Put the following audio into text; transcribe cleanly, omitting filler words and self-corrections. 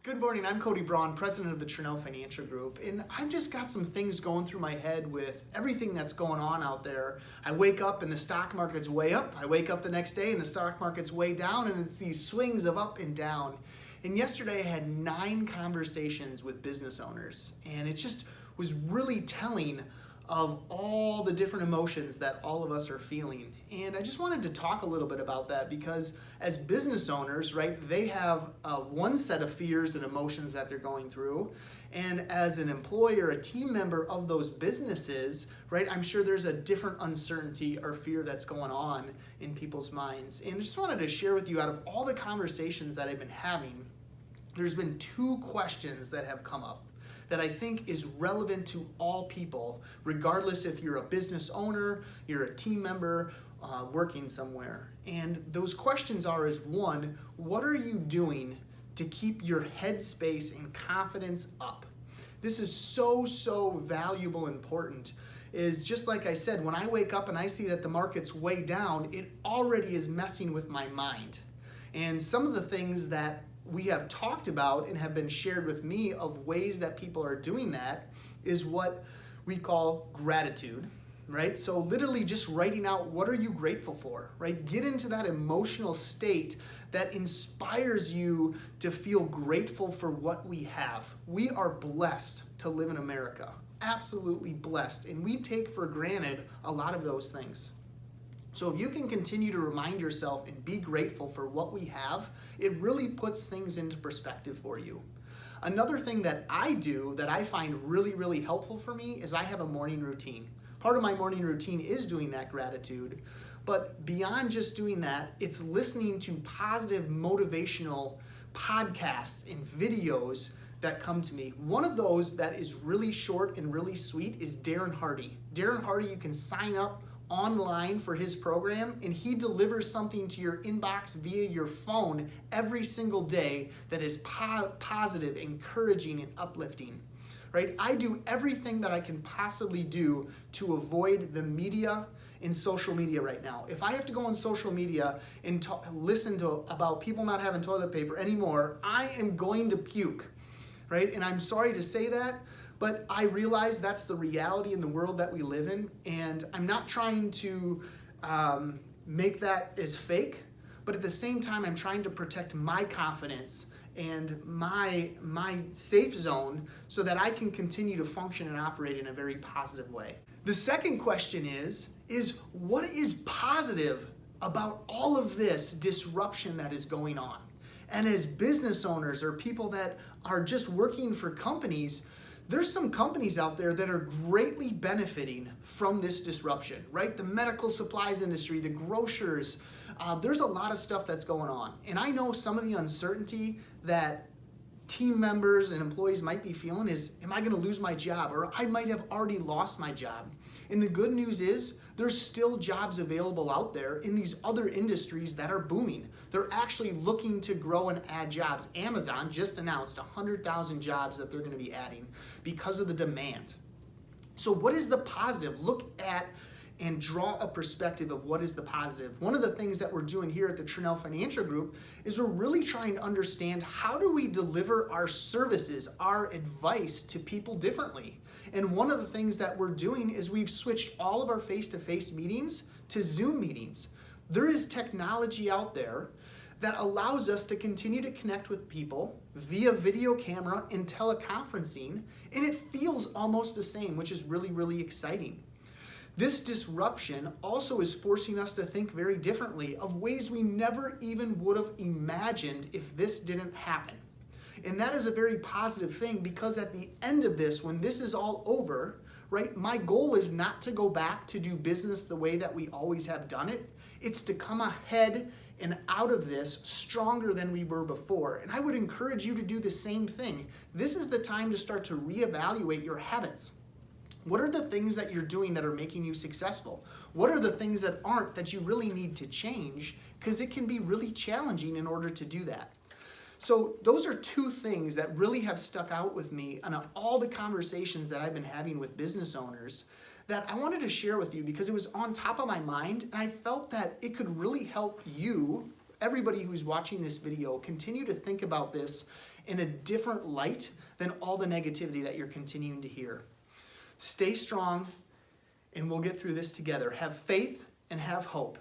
Good morning, I'm Cody Braun, president of the Tranel Financial Group, and I've just got some things going through my head with everything that's going on out there. I wake up and the stock market's way up. I wake up the next day and the stock market's way down, and it's these swings of up and down. And yesterday I had 9 conversations with business owners, and it just was really telling of all the different emotions that all of us are feeling. And I just wanted to talk a little bit about that because as business owners, right, they have one set of fears and emotions that they're going through. And as an employer, a team member of those businesses, right, I'm sure there's a different uncertainty or fear that's going on in people's minds. And I just wanted to share with you, out of all the conversations that I've been having, there's been 2 questions that have come up that I think is relevant to all people, regardless if you're a business owner, you're a team member, working somewhere. And those questions are, is 1, what are you doing to keep your headspace and confidence up? This is so valuable and important. Is just like I said, when I wake up and I see that the market's way down, it already is messing with my mind. And some of the things that we have talked about and have been shared with me of ways that people are doing that is what we call gratitude, right? So literally just writing out, what are you grateful for, right? Get into that emotional state that inspires you to feel grateful for what we have. We are blessed to live in America, absolutely blessed, and we take for granted a lot of those things. So if you can continue to remind yourself and be grateful for what we have, it really puts things into perspective for you. Another thing that I do that I find really helpful for me is I have a morning routine. Part of my morning routine is doing that gratitude, but beyond just doing that, it's listening to positive motivational podcasts and videos that come to me. One of those that is really short and really sweet is Darren Hardy. Darren Hardy, you can sign up online for his program, and he delivers something to your inbox via your phone every single day that is positive, encouraging, and uplifting. Right? I do everything that I can possibly do to avoid the media and social media right now. If I have to go on social media and listen to about people not having toilet paper anymore, I am going to puke. Right? And I'm sorry to say that, but I realize that's the reality in the world that we live in, and I'm not trying to make that as fake, but at the same time, I'm trying to protect my confidence and my safe zone so that I can continue to function and operate in a very positive way. The second question is what is positive about all of this disruption that is going on? And as business owners or people that are just working for companies, there's some companies out there that are greatly benefiting from this disruption, right? The medical supplies industry, the grocers, there's a lot of stuff that's going on. And I know some of the uncertainty that team members and employees might be feeling is, am I gonna lose my job? Or I might have already lost my job. And the good news is, there's still jobs available out there in these other industries that are booming. They're actually looking to grow and add jobs. Amazon just announced 100,000 jobs that they're gonna be adding because of the demand. So what is the positive? Look at and draw a perspective of what is the positive. One of the things that we're doing here at the Tranel Financial Group is we're really trying to understand, how do we deliver our services, our advice to people differently? And one of the things that we're doing is we've switched all of our face-to-face meetings to Zoom meetings. There is technology out there that allows us to continue to connect with people via video camera and teleconferencing, and it feels almost the same, which is really exciting. This disruption also is forcing us to think very differently of ways we never even would have imagined if this didn't happen. And that is a very positive thing, because at the end of this, when this is all over, right, my goal is not to go back to do business the way that we always have done it. It's to come ahead and out of this stronger than we were before. And I would encourage you to do the same thing. This is the time to start to reevaluate your habits. What are the things that you're doing that are making you successful? What are the things that aren't, that you really need to change? Because it can be really challenging in order to do that. So those are 2 things that really have stuck out with me on all the conversations that I've been having with business owners that I wanted to share with you, because it was on top of my mind, and I felt that it could really help you, everybody who's watching this video, continue to think about this in a different light than all the negativity that you're continuing to hear. Stay strong, and we'll get through this together. Have faith and have hope.